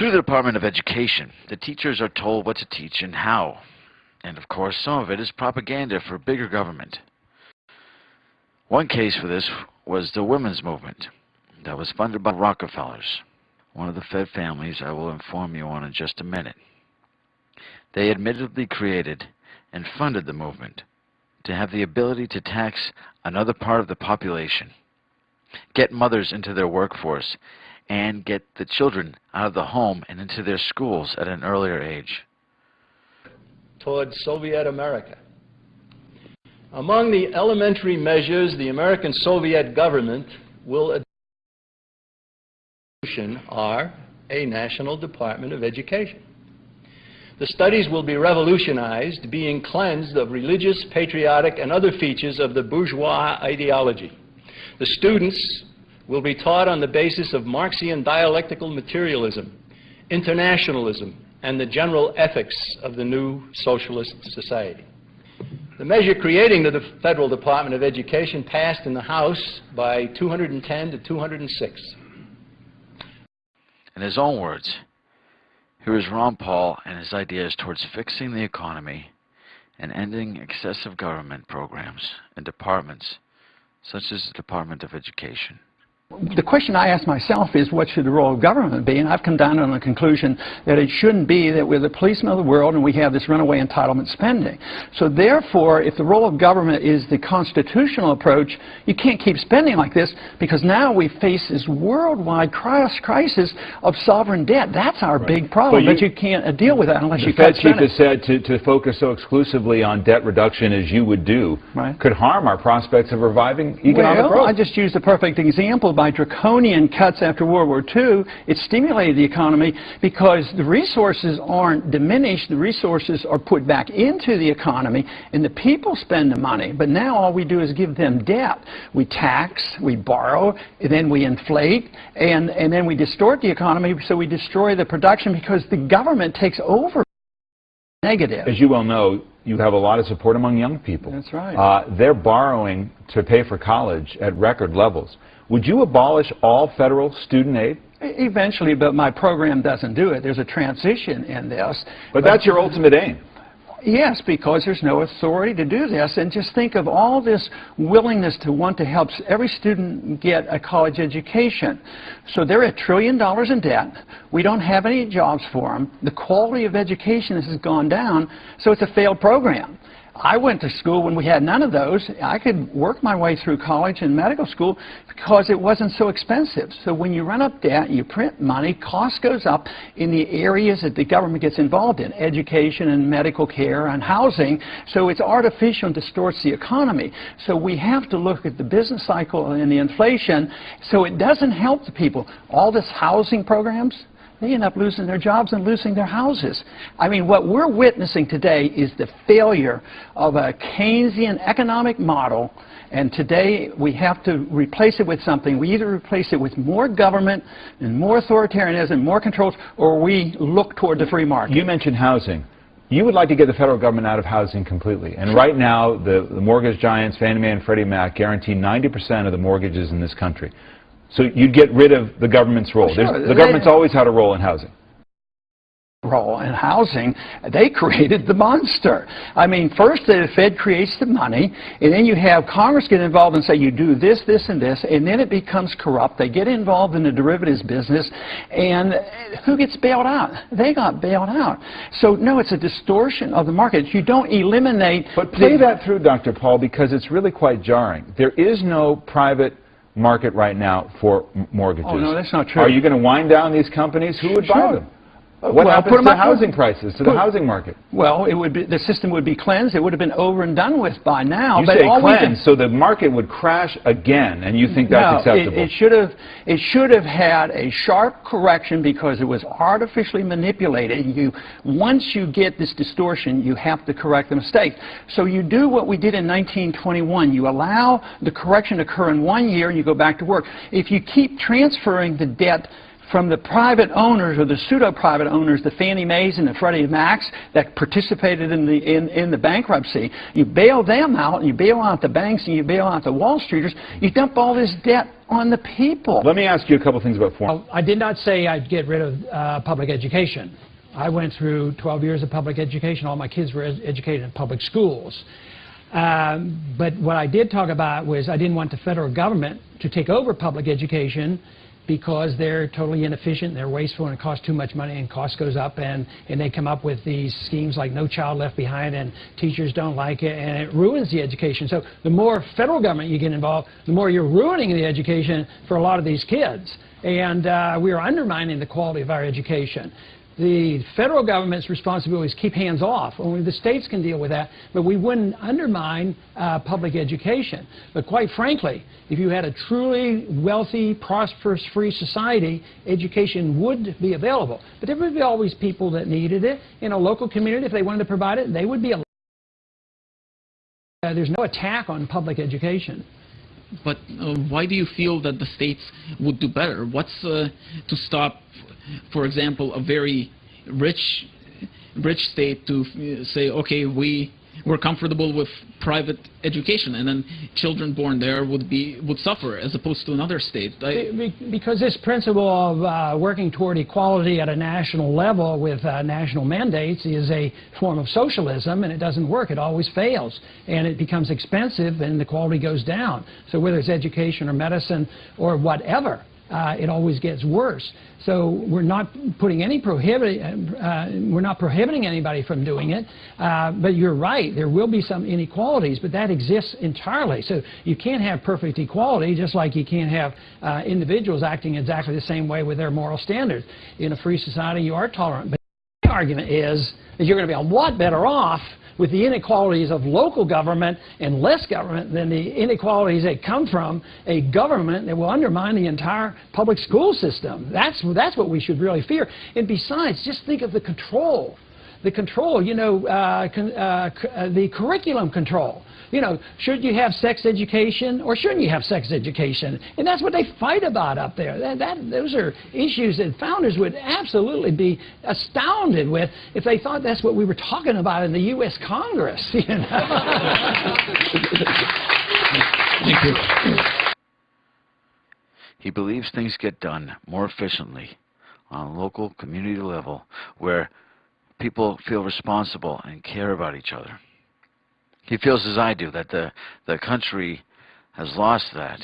Through the Department of Education, the teachers are told what to teach and how. And of course, some of it is propaganda for bigger government. One case for this was the women's movement that was funded by Rockefellers, one of the Fed families I will inform you on in just a minute. They admittedly created and funded the movement to have the ability to tax another part of the population, get mothers into their workforce, and get the children out of the home and into their schools at an earlier age. Towards Soviet America. Among the elementary measures the American Soviet government will adopt are a national Department of Education. The studies will be revolutionized, being cleansed of religious, patriotic, and other features of the bourgeois ideology. The students will be taught on the basis of Marxian dialectical materialism, internationalism, and the general ethics of the new socialist society. The measure creating the Federal Department of Education passed in the House by 210 to 206. In his own words, here is Ron Paul and his ideas towards fixing the economy and ending excessive government programs and departments such as the Department of Education. The question I ask myself is, what should the role of government be? And I've come down on the conclusion that it shouldn't be that we're the policemen of the world and we have this runaway entitlement spending. So therefore, if the role of government is the constitutional approach, you can't keep spending like this, because now we face this worldwide crisis of sovereign debt. That's our big problem. But you can't deal with that unless you cut spending. The Fed chief has said to focus so exclusively on debt reduction as you would do could harm our prospects of reviving economic growth. I just used a perfect example. By draconian cuts after World War II, it stimulated the economy because the resources aren't diminished, the resources are put back into the economy, and the people spend the money. But now all we do is give them debt. We tax, we borrow, and then we inflate, and then we distort the economy, so we destroy the production because the government takes over. Negative. As you well know, you have a lot of support among young people. That's right. They're borrowing to pay for college at record levels. Would you abolish all federal student aid? Eventually, but my program doesn't do it. There's a transition in this. But that's your ultimate aim. Yes, because there's no authority to do this. And just think of all this willingness to want to help every student get a college education. So they're $1 trillion in debt. We don't have any jobs for them. The quality of education has gone down, so it's a failed program. I went to school when we had none of those. I could work my way through college and medical school because it wasn't so expensive. So when you run up debt, you print money, cost goes up in the areas that the government gets involved in, education and medical care and housing. So it's artificial and distorts the economy. So we have to look at the business cycle and the inflation, so it doesn't help the people. All this housing programs, they end up losing their jobs and losing their houses. I mean, what we're witnessing today is the failure of a Keynesian economic model, and today we have to replace it with something. We either replace it with more government and more authoritarianism, more controls, or we look toward the free market. You mentioned housing. You would like to get the federal government out of housing completely. And right now, the mortgage giants, Fannie Mae and Freddie Mac, guarantee 90% of the mortgages in this country. So you'd get rid of the government's role. Sure. The government's always had a role in housing. Role in housing, they created the monster. I mean, first the Fed creates the money, and then you have Congress get involved and say you do this, this, and this, and then it becomes corrupt. They get involved in the derivatives business, and who gets bailed out? They got bailed out. So no, it's a distortion of the market. You don't eliminate. But play that through, Dr. Paul, because it's really quite jarring. There is no private market right now for mortgages. Oh, no, that's not true. Are you going to wind down these companies? Who would buy them? What happens to housing prices, to the housing market? Well, it would be, the system would be cleansed. It would have been over and done with by now. You say cleansed, so the market would crash again, and you think that's acceptable? It should have had a sharp correction because it was artificially manipulated. Once you get this distortion, you have to correct the mistake. So you do what we did in 1921. You allow the correction to occur in 1 year, and you go back to work. If you keep transferring the debt from the private owners or the pseudo-private owners, the Fannie Mae's and the Freddie Macs that participated in the bankruptcy. You bail them out, and you bail out the banks, and you bail out the Wall Streeters. You dump all this debt on the people. Let me ask you a couple things about foreign. Well, I did not say I'd get rid of public education. I went through 12 years of public education. All my kids were educated in public schools. But what I did talk about was I didn't want the federal government to take over public education because they're totally inefficient, they're wasteful, and it costs too much money, and cost goes up, and they come up with these schemes like No Child Left Behind, and teachers don't like it, and it ruins the education. So the more federal government you get involved, the more you're ruining the education for a lot of these kids. And we are undermining the quality of our education. The federal government's responsibility is keep hands off. Only the states can deal with that, but we wouldn't undermine public education. But quite frankly, if you had a truly wealthy, prosperous, free society, education would be available. But there would be always people that needed it. In a local community, if they wanted to provide it, they would be allowed. There's no attack on public education. But why do you feel that the states would do better? What's to stop, for example, a very rich state to say, okay, we're comfortable with private education, and then children born there would suffer, as opposed to another state? Because this principle of working toward equality at a national level with national mandates is a form of socialism, and it doesn't work. It always fails, and it becomes expensive, and the quality goes down. So whether it's education or medicine or whatever, it always gets worse. So we're not putting any we're not prohibiting anybody from doing it. But you're right, there will be some inequalities, but that exists entirely. So you can't have perfect equality, just like you can't have individuals acting exactly the same way with their moral standards. In a free society, you are tolerant. But the argument is that you're going to be a lot better off with the inequalities of local government and less government than the inequalities that come from a government that will undermine the entire public school system. That's what we should really fear. And besides, just think of the control. The control, you know, the curriculum control. You know, should you have sex education or shouldn't you have sex education? And that's what they fight about up there. Those are issues that founders would absolutely be astounded with if they thought that's what we were talking about in the U.S. Congress. You know? Thank you. He believes things get done more efficiently on a local community level where people feel responsible and care about each other. He feels as I do that the country has lost that.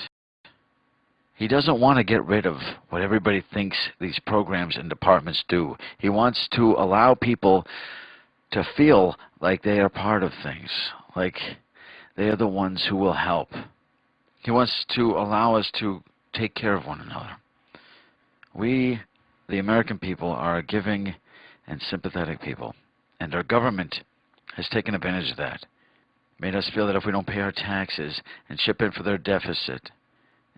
He doesn't want to get rid of what everybody thinks these programs and departments do. He wants to allow people to feel like they are part of things, like they are the ones who will help. He wants to allow us to take care of one another. We, the American people, are a giving and sympathetic people, and our government has taken advantage of that. Made us feel that if we don't pay our taxes and chip in for their deficit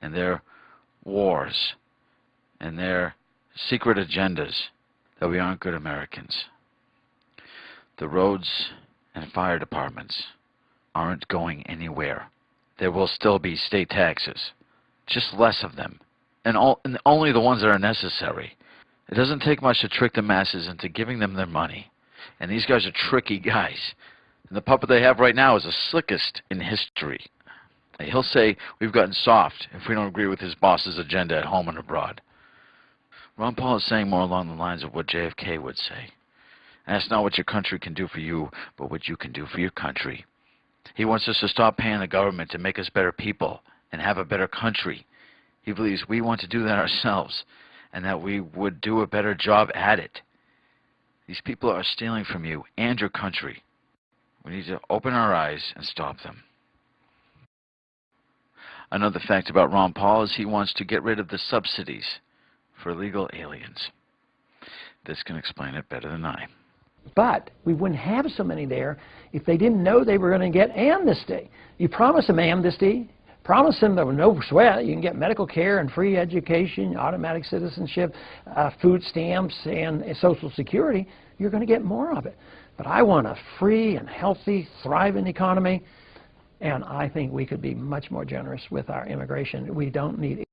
and their wars and their secret agendas, that we aren't good Americans. The roads and fire departments aren't going anywhere. There will still be state taxes, just less of them, and only the ones that are necessary. It doesn't take much to trick the masses into giving them their money, and these guys are tricky guys. And the puppet they have right now is the slickest in history. He'll say we've gotten soft if we don't agree with his boss's agenda at home and abroad. Ron Paul is saying more along the lines of what JFK would say. Ask not what your country can do for you, but what you can do for your country. He wants us to stop paying the government to make us better people and have a better country. He believes we want to do that ourselves and that we would do a better job at it. These people are stealing from you and your country. We need to open our eyes and stop them. Another fact about Ron Paul is he wants to get rid of the subsidies for illegal aliens. This can explain it better than I. But we wouldn't have so many there if they didn't know they were going to get amnesty. You promise them amnesty, promise them that with no sweat you can get medical care and free education, automatic citizenship, food stamps, and Social Security. You're going to get more of it. But I want a free and healthy, thriving economy, and I think we could be much more generous with our immigration. We don't need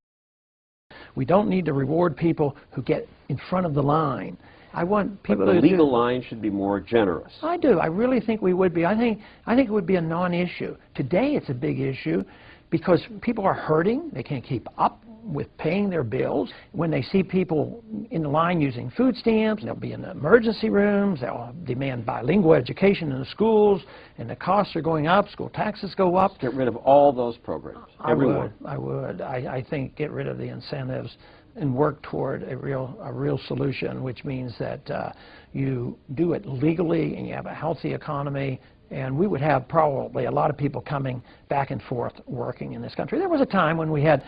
We don't need to reward people who get in front of the line. I want people but the to legal line should be more generous. I do. I really think we would be. I think it would be a non-issue. Today it's a big issue because people are hurting. They can't keep up with paying their bills. When they see people in the line using food stamps, they'll be in the emergency rooms, they'll demand bilingual education in the schools, and the costs are going up, school taxes go up. Get rid of all those programs, everyone. I would. I think get rid of the incentives and work toward a real solution, which means that you do it legally and you have a healthy economy. And we would have probably a lot of people coming back and forth working in this country. There was a time when we had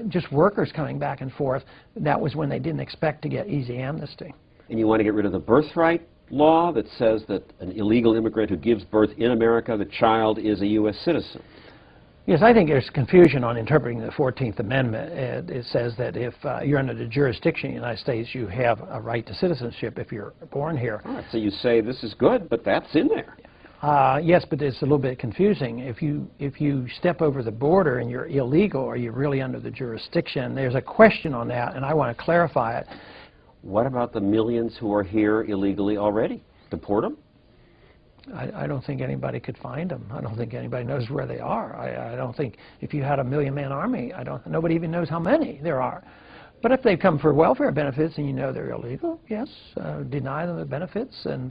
just workers coming back and forth. That was when they didn't expect to get easy amnesty. And you want to get rid of the birthright law that says that an illegal immigrant who gives birth in America, the child is a U.S. citizen. Yes, I think there's confusion on interpreting the 14th Amendment. It says that if you're under the jurisdiction of the United States, you have a right to citizenship if you're born here. All right, so you say this is good, but that's in there. Yes, but it's a little bit confusing. If you step over the border and you're illegal, are you really under the jurisdiction? There's a question on that, and I want to clarify it. What about the millions who are here illegally already? Deport them? I don't think anybody could find them. I don't think anybody knows where they are. I don't think if you had a million-man army, nobody even knows how many there are. But if they come for welfare benefits and you know they're illegal, yes, deny them the benefits, and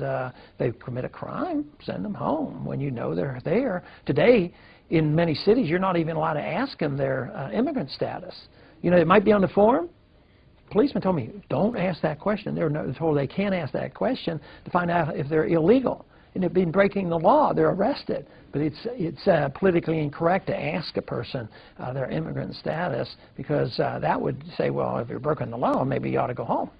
they commit a crime, send them home when you know they're there. Today, in many cities, you're not even allowed to ask them their immigrant status. You know, it might be on the form. Policemen told me, don't ask that question. They're told they can't ask that question to find out if they're illegal. And they've been breaking the law, they're arrested. But it's politically incorrect to ask a person their immigrant status, because that would say, well, if you're breaking the law, maybe you ought to go home.